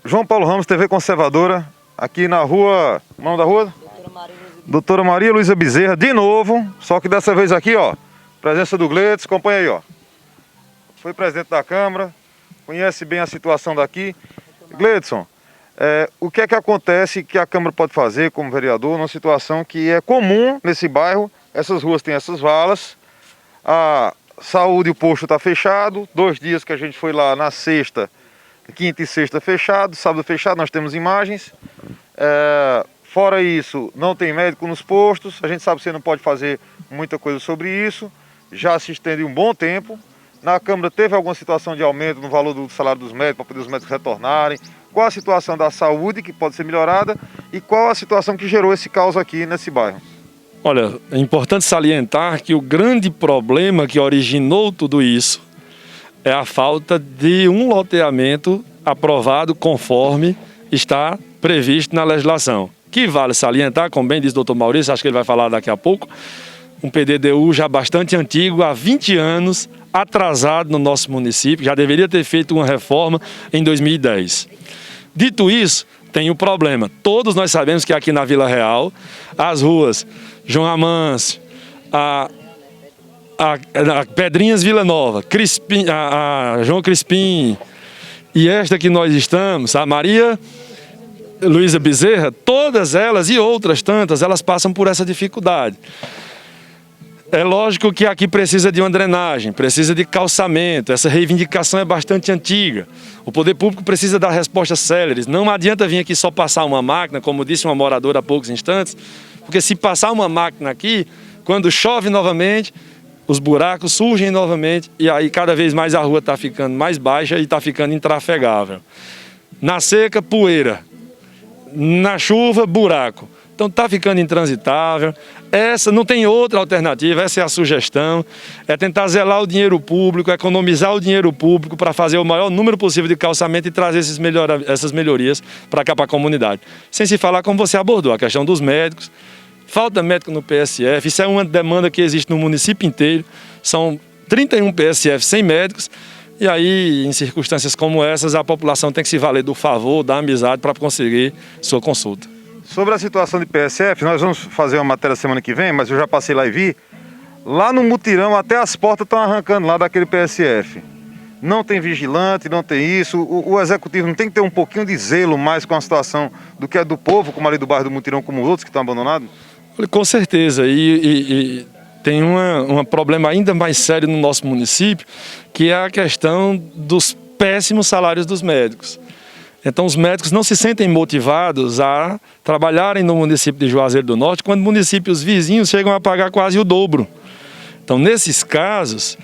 João Paulo Ramos, TV Conservadora, aqui na rua... O nome da rua? Doutora Maria Luísa Bezerra, de novo, só que dessa vez aqui, ó, presença do Gleidson, acompanha aí, ó. Foi presidente da Câmara, conhece bem a situação daqui. Gleidson, o que é que acontece que a Câmara pode fazer como vereador numa situação que é comum nesse bairro? Essas ruas têm essas valas, a saúde e o posto está fechado, 2 dias que a gente foi lá na sexta, quinta e sexta fechado, sábado fechado, nós temos imagens. Fora isso, não tem médico nos postos, a gente sabe que você não pode fazer muita coisa sobre isso, já se estende um bom tempo. Na Câmara teve alguma situação de aumento no valor do salário dos médicos, para poder os médicos retornarem? Qual a situação da saúde que pode ser melhorada e qual a situação que gerou esse caos aqui nesse bairro? Olha, é importante salientar que o grande problema que originou tudo isso é a falta de um loteamento aprovado conforme está previsto na legislação. Que vale salientar, como bem disse o Dr. Maurício, acho que ele vai falar daqui a pouco, um PDDU já bastante antigo, há 20 anos, atrasado no nosso município, já deveria ter feito uma reforma em 2010. Dito isso, tem um problema. Todos nós sabemos que aqui na Vila Real, as ruas João Amâncio, a Pedrinhas Vila Nova, a João Crispim e esta que nós estamos, a Maria Luísa Bezerra, todas elas e outras tantas, elas passam por essa dificuldade. É lógico que aqui precisa de uma drenagem, precisa de calçamento, essa reivindicação é bastante antiga. O poder público precisa dar respostas céleres. Não adianta vir aqui só passar uma máquina, como disse uma moradora há poucos instantes, porque se passar uma máquina aqui, quando chove novamente, os buracos surgem novamente e aí cada vez mais a rua está ficando mais baixa e está ficando intrafegável. Na seca, poeira. Na chuva, buraco. Então está ficando intransitável. Essa não tem outra alternativa, essa é a sugestão. É tentar zelar o dinheiro público, economizar o dinheiro público para fazer o maior número possível de calçamento e trazer essas melhorias para cá, para a comunidade. Sem se falar, como você abordou, a questão dos médicos. Falta médico no PSF, isso é uma demanda que existe no município inteiro. São 31 PSF sem médicos. E aí, em circunstâncias como essas, a população tem que se valer do favor, da amizade para conseguir sua consulta. Sobre a situação de PSF, nós vamos fazer uma matéria semana que vem, mas eu já passei lá e vi. Lá no mutirão, até as portas estão arrancando lá daquele PSF. Não tem vigilante, não tem isso. O executivo não tem que ter um pouquinho de zelo mais com a situação do que é do povo, como ali do bairro do Mutirão, como os outros que estão abandonados? Com certeza. E tem um problema ainda mais sério no nosso município, que é a questão dos péssimos salários dos médicos. Então os médicos não se sentem motivados a trabalharem no município de Juazeiro do Norte, quando municípios vizinhos chegam a pagar quase o dobro. Então nesses casos,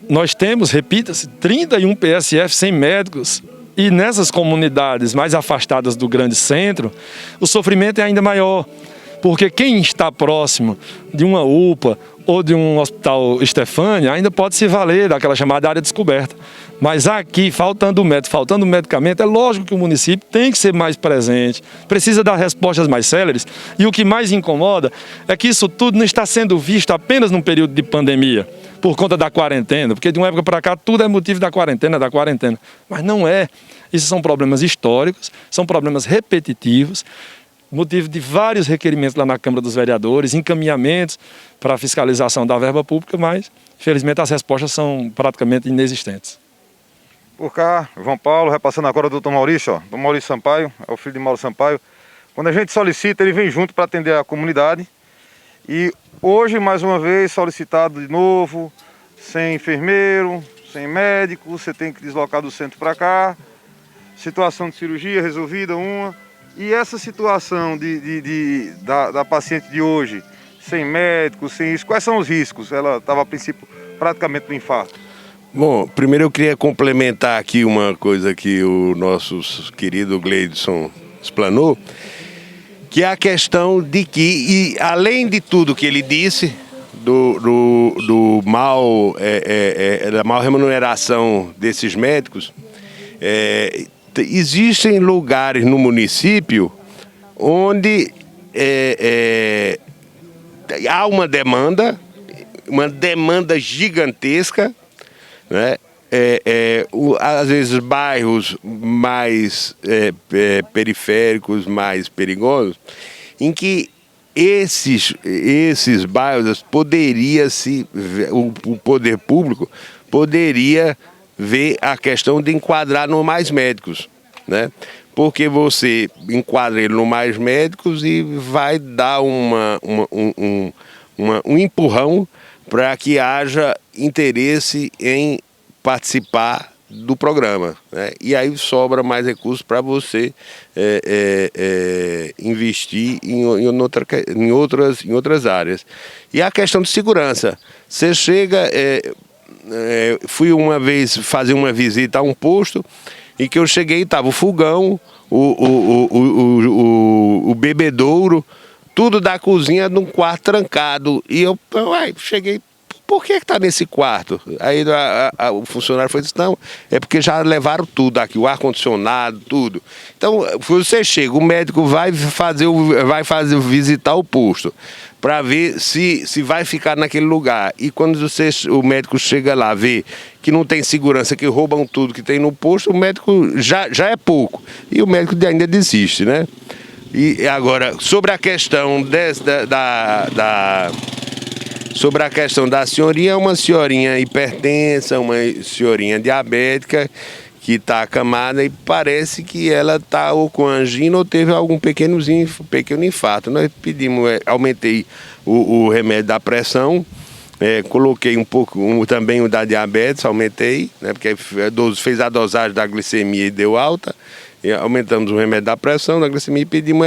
nós temos, repita-se, 31 PSF sem médicos, e nessas comunidades mais afastadas do grande centro, o sofrimento é ainda maior. Porque quem está próximo de uma UPA ou de um hospital Estefânia ainda pode se valer daquela chamada área descoberta. Mas aqui, faltando médico, faltando medicamento, é lógico que o município tem que ser mais presente, precisa dar respostas mais céleres. E o que mais incomoda é que isso tudo não está sendo visto apenas num período de pandemia, por conta da quarentena, porque de uma época para cá tudo é motivo da quarentena. Mas não é. Isso são problemas históricos, são problemas repetitivos, motivo de vários requerimentos lá na Câmara dos Vereadores, encaminhamentos para a fiscalização da verba pública, mas, infelizmente, as respostas são praticamente inexistentes. Por cá, João Paulo, repassando agora o doutor Maurício, ó, do Maurício Sampaio, é o filho de Mauro Sampaio. Quando a gente solicita, ele vem junto para atender a comunidade. E hoje, mais uma vez, solicitado de novo, sem enfermeiro, sem médico, você tem que deslocar do centro para cá. Situação de cirurgia resolvida, uma. E essa situação da paciente de hoje, sem médico, sem isso, quais são os riscos? Ela estava, a princípio, praticamente no infarto. Bom, primeiro eu queria complementar aqui uma coisa que o nosso querido Gleidson explanou, que é a questão de que, e além de tudo que ele disse, da mal remuneração desses médicos, existem lugares no município onde há uma demanda gigantesca, né? às vezes bairros mais periféricos, mais perigosos, em que esses bairros o poder público poderia ver a questão de enquadrar no mais médicos, né? Porque você enquadra ele no mais médicos e vai dar um empurrão para que haja interesse em participar do programa, né? E aí sobra mais recursos para você investir em outras áreas. E a questão de segurança. Você chega... fui uma vez fazer uma visita a um posto e que eu cheguei, estava o fogão, o bebedouro, tudo da cozinha num quarto trancado. E eu cheguei, por que está nesse quarto? Aí o funcionário falou assim, não, é porque já levaram tudo aqui, o ar-condicionado, tudo. Então, você chega, o médico vai visitar o posto para ver se vai ficar naquele lugar. E quando o médico chega lá, vê que não tem segurança, que roubam tudo que tem no posto, o médico já é pouco. E o médico ainda desiste, né? E agora, sobre a questão sobre a questão da senhorinha, é uma senhorinha hipertensa, uma senhorinha diabética, que está acamada e parece que ela está ou com angina ou teve algum pequeno infarto. Nós pedimos, aumentei o remédio da pressão, coloquei um pouco também o da diabetes, aumentei, né, porque fez a dosagem da glicemia e deu alta. E aumentamos o remédio da pressão, da glicemia e pedimos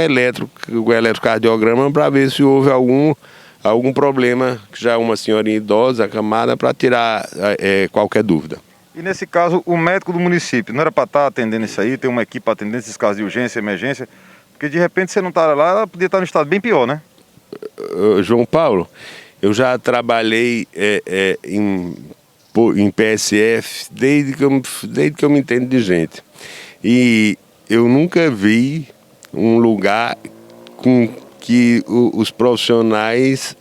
o eletrocardiograma para ver se houve algum problema, que já é uma senhorinha idosa, acamada, para tirar qualquer dúvida. E nesse caso, o médico do município não era para estar atendendo isso aí, ter uma equipe atendendo esses casos de urgência, emergência, porque de repente você não está lá, ela podia estar no estado bem pior, né? João Paulo, eu já trabalhei em PSF desde que eu me entendo de gente. E eu nunca vi um lugar com que os profissionais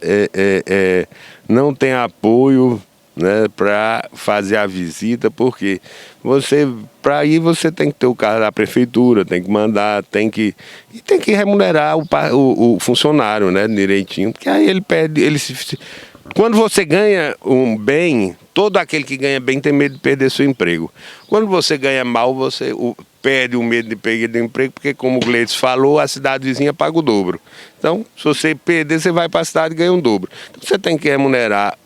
não têm apoio, né, para fazer a visita, porque para ir você tem que ter o carro da prefeitura, tem que mandar, tem que remunerar o funcionário, né, direitinho, porque aí quando você ganha um bem, todo aquele que ganha bem tem medo de perder seu emprego. Quando você ganha mal, você perde o medo de perder o emprego, porque como o Gleides falou, a cidade vizinha paga o dobro. Então, se você perder, você vai para a cidade e ganha um dobro. Então, você tem que remunerar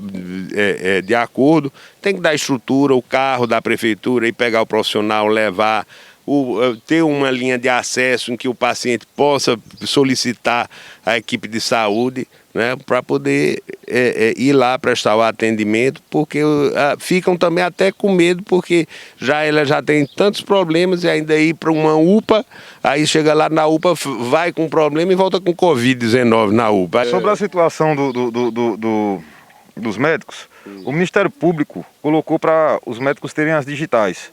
de acordo, tem que dar estrutura, o carro da prefeitura, e pegar o profissional, levar, ter uma linha de acesso em que o paciente possa solicitar a equipe de saúde, né, para poder ir lá prestar o atendimento, porque ficam também até com medo, porque ela já tem tantos problemas e ainda ir para uma UPA, aí chega lá na UPA, vai com problema e volta com Covid-19 na UPA. Sobre a situação dos médicos, o Ministério Público colocou para os médicos terem as digitais.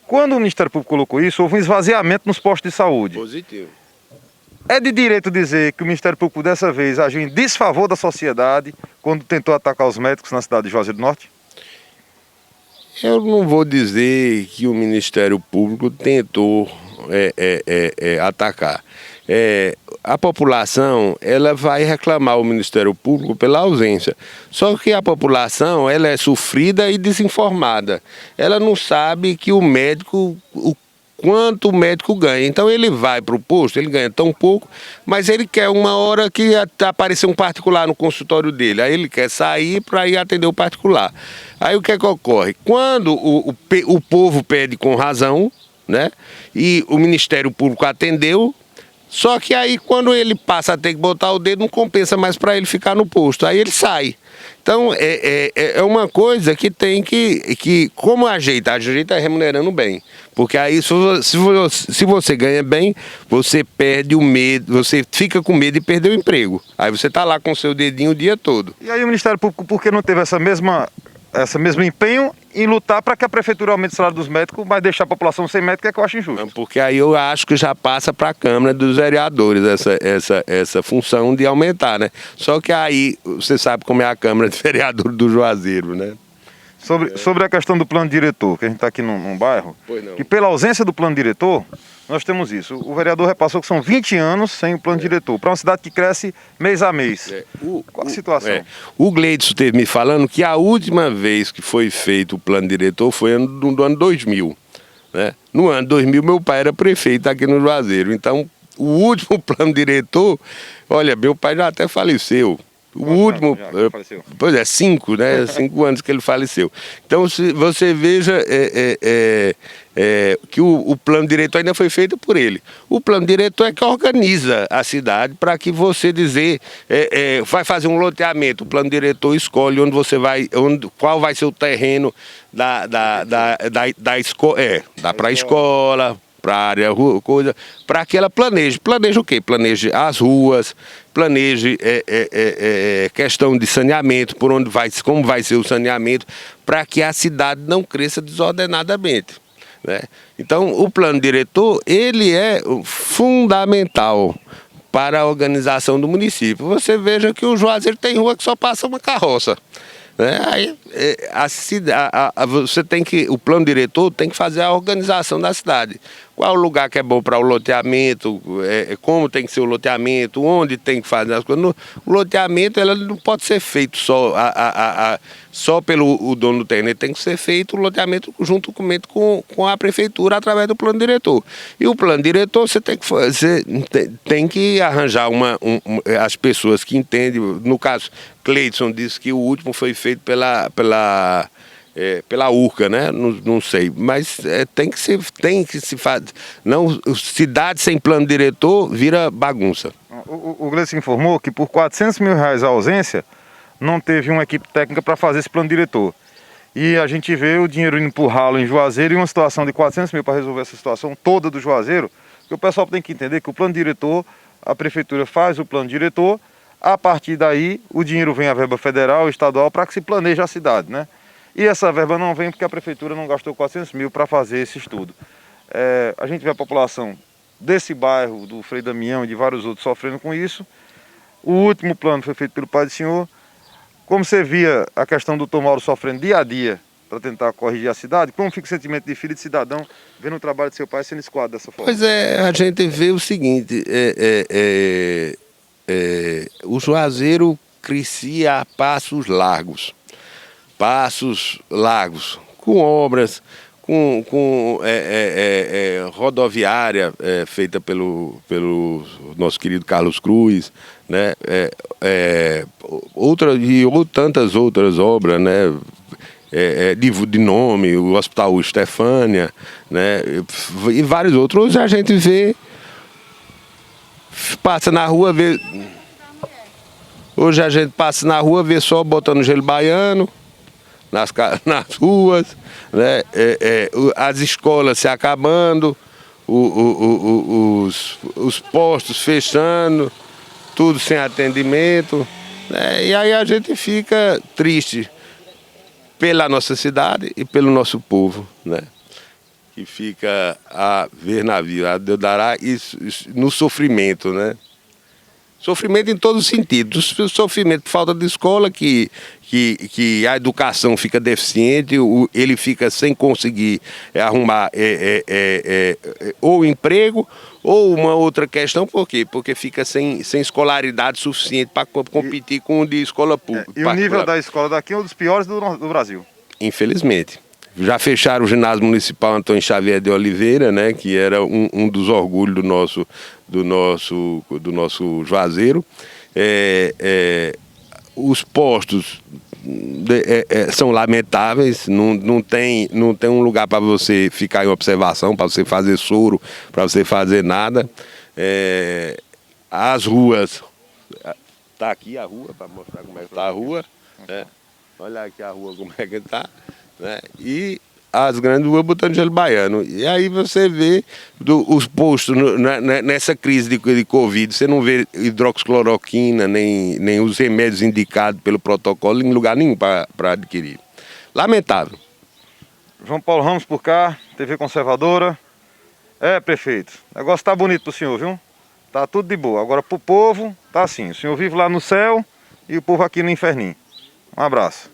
Quando o Ministério Público colocou isso, houve um esvaziamento nos postos de saúde. Positivo. É de direito dizer que o Ministério Público dessa vez agiu em desfavor da sociedade quando tentou atacar os médicos na cidade de Juazeiro do Norte? Eu não vou dizer que o Ministério Público tentou atacar. A população, ela vai reclamar ao Ministério Público pela ausência. Só que a população, ela é sofrida e desinformada. Ela não sabe que o médico, quanto o médico ganha. Então ele vai para o posto, ele ganha tão pouco, mas ele quer uma hora que aparecer um particular no consultório dele. Aí ele quer sair para ir atender o particular. Aí o que é que ocorre? Quando o povo pede com razão, né, e o Ministério Público atendeu, só que aí quando ele passa a ter que botar o dedo, não compensa mais para ele ficar no posto, aí ele sai. Então é uma coisa que tem que como ajeita remunerando bem. Porque aí se você ganha bem, você perde o medo, você fica com medo de perder o emprego. Aí você está lá com o seu dedinho o dia todo. E aí o Ministério Público, por que não teve esse mesmo empenho em lutar para que a prefeitura aumente o salário dos médicos, mas deixar a população sem médico, é que eu acho injusto? Porque aí eu acho que já passa para a Câmara dos Vereadores essa função de aumentar, né? Só que aí você sabe como é a Câmara de Vereadores do Juazeiro, né? Sobre a questão do plano diretor, que a gente está aqui num bairro, que pela ausência do plano diretor, nós temos isso. O vereador repassou que são 20 anos sem o plano diretor, para uma cidade que cresce mês a mês. Qual a situação? O Gleidson esteve me falando que a última vez que foi feito o plano diretor foi no ano 2000. Né? No ano 2000, meu pai era prefeito aqui no Juazeiro. Então, o último plano diretor, olha, meu pai já até faleceu. O último, pois é, 5, né? 5 anos que ele faleceu. Então, se você veja que o plano diretor ainda foi feito por ele. O plano diretor é que organiza a cidade para que você dizer, vai fazer um loteamento. O plano diretor escolhe onde você vai, qual vai ser o terreno da escola, para a escola, para a área, coisa, para que ela planeje. Planeje o quê? Planeje as ruas, planeje questão de saneamento, por onde vai, como vai ser o saneamento, para que a cidade não cresça desordenadamente. Né? Então, o plano diretor, ele é fundamental para a organização do município. Você veja que o Juazeiro tem rua que só passa uma carroça. Né? Aí, você tem que, o plano diretor tem que fazer a organização da cidade. Qual é o lugar que é bom para o loteamento, como tem que ser o loteamento, onde tem que fazer as coisas. O loteamento ela não pode ser feito só pelo dono do terreno, ele tem que ser feito o loteamento junto com a prefeitura através do plano diretor. E o plano diretor você tem que arranjar as pessoas que entendem. No caso, Cleidson disse que o último foi feito pela URCA, né? Não sei, mas tem que se fazer. Não, cidade sem plano diretor vira bagunça. O Gleidson informou que por R$400 mil a ausência, não teve uma equipe técnica para fazer esse plano diretor. E a gente vê o dinheiro indo por ralo em Juazeiro e uma situação de R$400 mil para resolver essa situação toda do Juazeiro, que o pessoal tem que entender que o plano diretor, a prefeitura faz o plano diretor, a partir daí o dinheiro vem a verba federal, estadual, para que se planeje a cidade, né? E essa verba não vem porque a prefeitura não gastou R$400 mil para fazer esse estudo. A gente vê a população desse bairro, do Frei Damião e de vários outros sofrendo com isso. O último plano foi feito pelo pai do senhor. Como você via a questão do Dr. Mauro sofrendo dia a dia para tentar corrigir a cidade, como fica o sentimento de filho e de cidadão vendo o trabalho de seu pai sendo escoado dessa forma? Pois a gente vê o seguinte, o Juazeiro crescia a passos largos, com obras, com rodoviária feita pelo nosso querido Carlos Cruz, né? Tantas outras obras, né? De nome, o Hospital Estefânia, né? E vários outros. Hoje a gente vê, passa na rua, vê. Hoje a gente passa na rua, vê só botando gelo baiano nas ruas, né? As escolas se acabando, os postos fechando, tudo sem atendimento, né? E aí a gente fica triste pela nossa cidade e pelo nosso povo, né? Que fica a ver navio, a Deus dará isso no sofrimento, né? Sofrimento em todos os sentidos. Sofrimento por falta de escola, que a educação fica deficiente, ele fica sem conseguir arrumar ou emprego ou uma outra questão. Por quê? Porque fica sem escolaridade suficiente para competir com o de escola pública. E o nível da escola daqui é um dos piores do Brasil. Infelizmente. Já fecharam o ginásio municipal Antônio Xavier de Oliveira, né, que era um dos orgulhos do nosso Juazeiro. Os postos são lamentáveis, não tem um lugar para você ficar em observação, para você fazer soro, para você fazer nada. As ruas, está aqui a rua, para mostrar como é que está a rua, né? Olha aqui a rua como é que está. Né? E as grandes ruas botando gelo baiano. E aí você vê os postos nessa crise de Covid, você não vê hidroxicloroquina, nem os remédios indicados pelo protocolo em lugar nenhum para adquirir. Lamentável. João Paulo Ramos por cá, TV Conservadora. Prefeito, o negócio tá bonito pro senhor, viu? Tá tudo de boa. Agora pro povo, tá assim. O senhor vive lá no céu e o povo aqui no inferninho. Um abraço.